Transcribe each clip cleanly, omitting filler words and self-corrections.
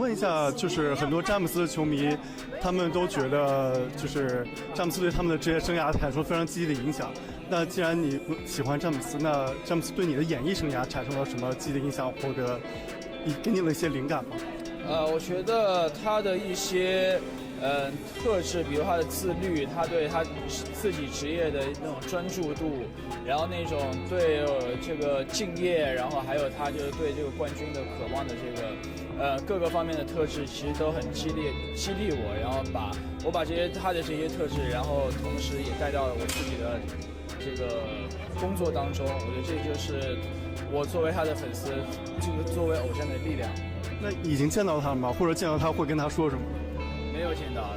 问一下，就是很多詹姆斯的球迷，他们都觉得就是詹姆斯对他们的职业生涯产生了非常积极的影响。那既然你喜欢詹姆斯，那詹姆斯对你的演艺生涯产生了什么积极的影响，或者给你了一些灵感吗？我觉得他的一些特质，比如他的自律，他对他自己职业的那种专注度，然后那种对这个敬业，然后还有他就是对这个冠军的渴望的这个各个方面的特质，其实都很激励我，然后把他的这些特质，然后同时也带到了我自己的这个工作当中。我觉得这就是我作为他的粉丝，就是作为偶像的力量。那已经见到他了吗？或者见到他会跟他说什么？没有见到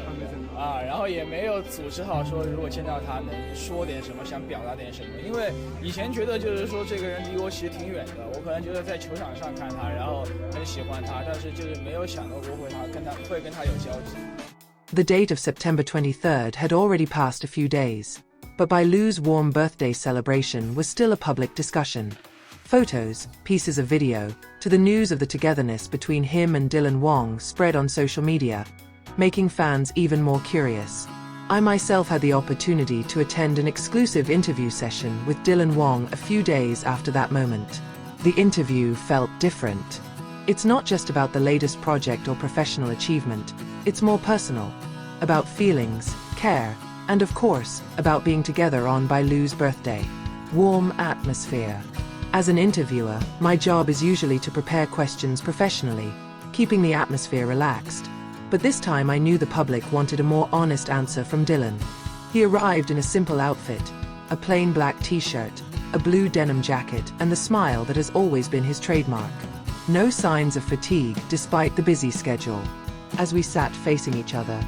然后也没有组织好说如果见到他能说点什么，想表达点什么。因为以前觉得就是说这个人离我其实挺远的，我可能觉得在球场上看他，然后很喜欢他，但是就是没有想到过会跟他有交集。The date of September 23rd had already passed a few days, but Bai Lu's warm birthday celebration was still a public discussion. Photos, pieces of video, to the news of the togetherness between him and Dylan Wang spread on social media, making fans even more curious. I myself had the opportunity to attend an exclusive interview session with Dylan Wang a few days after that moment. The interview felt different. It's not just about the latest project or professional achievement, it's more personal, about feelings, care, and of course, about being together on Bai Lu's birthday. Warm atmosphere. As an interviewer, my job is usually to prepare questions professionally, keeping the atmosphere relaxed. But this time I knew the public wanted a more honest answer from Dylan. He arrived in a simple outfit, a plain black t-shirt, a blue denim jacket, and the smile that has always been his trademark. No signs of fatigue despite the busy schedule. As we sat facing each other,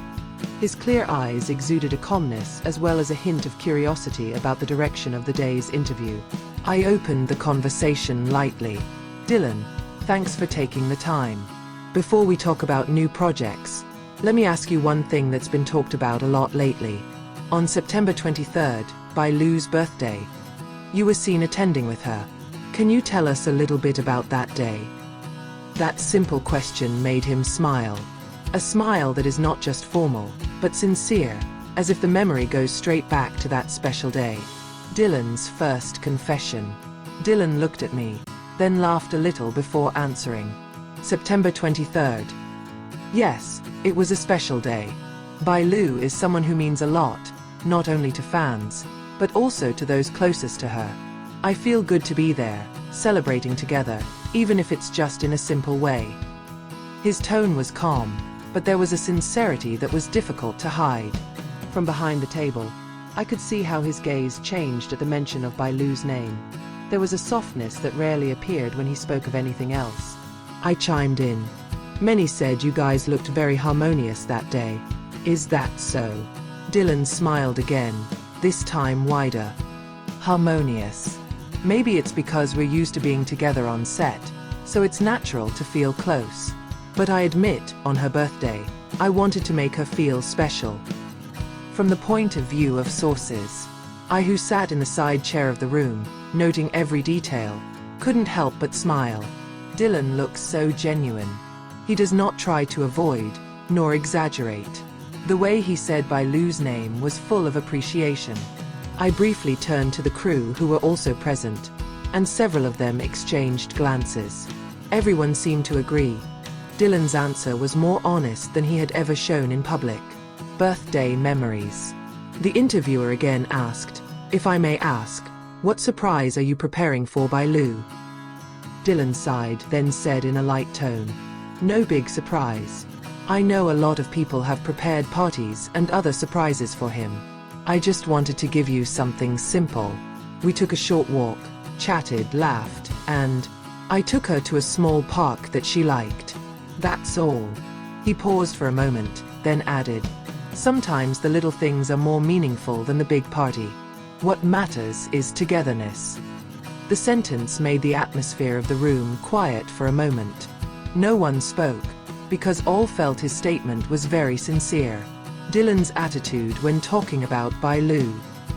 his clear eyes exuded a calmness as well as a hint of curiosity about the direction of the day's interview. I opened the conversation lightly. Dylan, thanks for taking the time. Before we talk about new projects, let me ask you one thing that's been talked about a lot lately. On September 23rd, Bai Lu's birthday, you were seen attending with her. Can you tell us a little bit about that day? That simple question made him smile. A smile that is not just formal, but sincere, as if the memory goes straight back to that special day. Dylan's first confession. Dylan looked at me, then laughed a little before answering. September 23rd. Yes, it was a special day. Bai Lu is someone who means a lot, not only to fans, but also to those closest to her. I feel good to be there, celebrating together, even if it's just in a simple way. His tone was calm, but there was a sincerity that was difficult to hide. From behind the table, I could see how his gaze changed at the mention of Bai Lu's name. There was a softness that rarely appeared when he spoke of anything else. I chimed in. Many said you guys looked very harmonious that day. Is that so? Dylan smiled again, this time wider. Harmonious. Maybe it's because we're used to being together on set, so it's natural to feel close. But I admit, on her birthday, I wanted to make her feel special. From the point of view of sources, I, who sat in the side chair of the room, noting every detail, couldn't help but smile. Dylan looks so genuine. He does not try to avoid, nor exaggerate. The way he said Bai Lu's name was full of appreciation. I briefly turned to the crew who were also present, and several of them exchanged glances. Everyone seemed to agree. Dylan's answer was more honest than he had ever shown in public. Birthday memories. The interviewer again asked, if I may ask, what surprise are you preparing for Bai Lu? Dylan sighed, then said in a light tone, no big surprise. I know a lot of people have prepared parties and other surprises for him. I just wanted to give you something simple. We took a short walk, chatted, laughed, and I took her to a small park that she liked. That's all. He paused for a moment, then added, sometimes the little things are more meaningful than the big party. What matters is togetherness. The sentence made the atmosphere of the room quiet for a moment. No one spoke, because all felt his statement was very sincere. Dylan's attitude when talking about Bai Lu.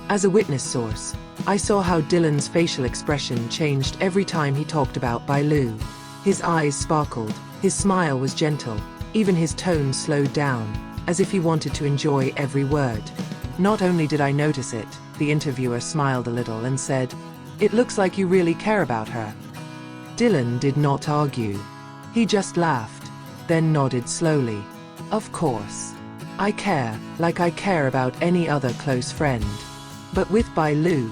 As a witness source, I saw how Dylan's facial expression changed every time he talked about Bai Lu. His eyes sparkled, his smile was gentle, Even his tone slowed down, as if he wanted to enjoy every word. Not only did I notice it, the interviewer smiled a little and said, "It looks like you really care about her." Dylan did not argue. He just laughed, then nodded slowly. "Of course. I care, like I care about any other close friend. But with Bai Lu,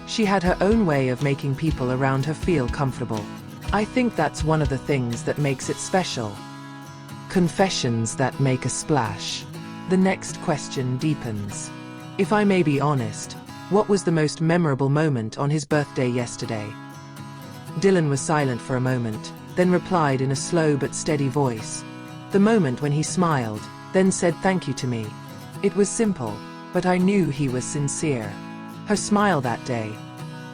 she had her own way of making people around her feel comfortable. I think that's one of the things that makes it special." Confessions that make a splash. The next question deepens. If I may be honest, what was the most memorable moment on his birthday yesterday? Dylan was silent for a moment, then replied in a slow but steady voice. "The moment when he smiled, then said thank you to me. It was simple, but I knew he was sincere. Her smile that day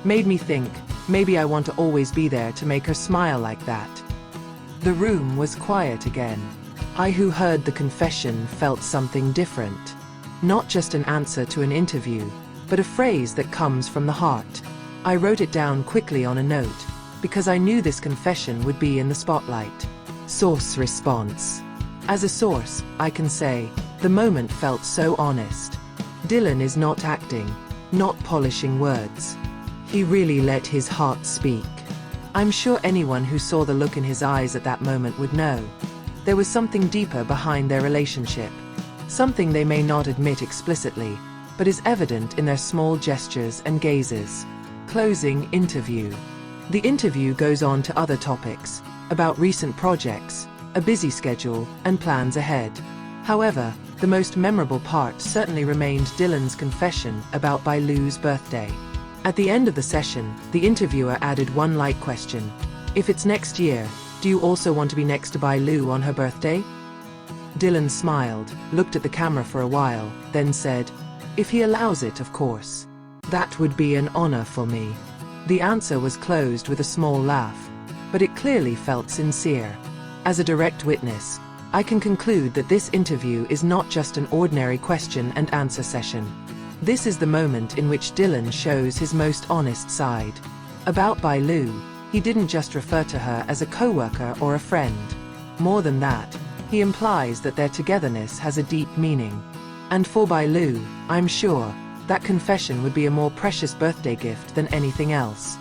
made me think, maybe I want to always be there to make her smile like that." The room was quiet again. I who heard the confession felt something different. Not just an answer to an interview, but a phrase that comes from the heart. I wrote it down quickly on a note, because I knew this confession would be in the spotlight. Source response. As a source, I can say, the moment felt so honest. Dylan is not acting, not polishing words. He really let his heart speak. I'm sure anyone who saw the look in his eyes at that moment would know. There was something deeper behind their relationship. Something they may not admit explicitly, but is evident in their small gestures and gazes. Closing interview. The interview goes on to other topics, about recent projects, a busy schedule, and plans ahead. However, the most memorable part certainly remained Dylan's confession about Bai Lu's birthday. At the end of the session, the interviewer added one light question. If it's next year, do you also want to be next to Bai Lu on her birthday? Dylan smiled, looked at the camera for a while, then said, "If he allows it, of course. That would be an honor for me." The answer was closed with a small laugh, but it clearly felt sincere. As a direct witness, I can conclude that this interview is not just an ordinary question and answer session. This is the moment in which Dylan shows his most honest side. About Bai Lu, he didn't just refer to her as a co-worker or a friend. More than that, he implies that their togetherness has a deep meaning. And for Bai Lu, I'm sure, that confession would be a more precious birthday gift than anything else.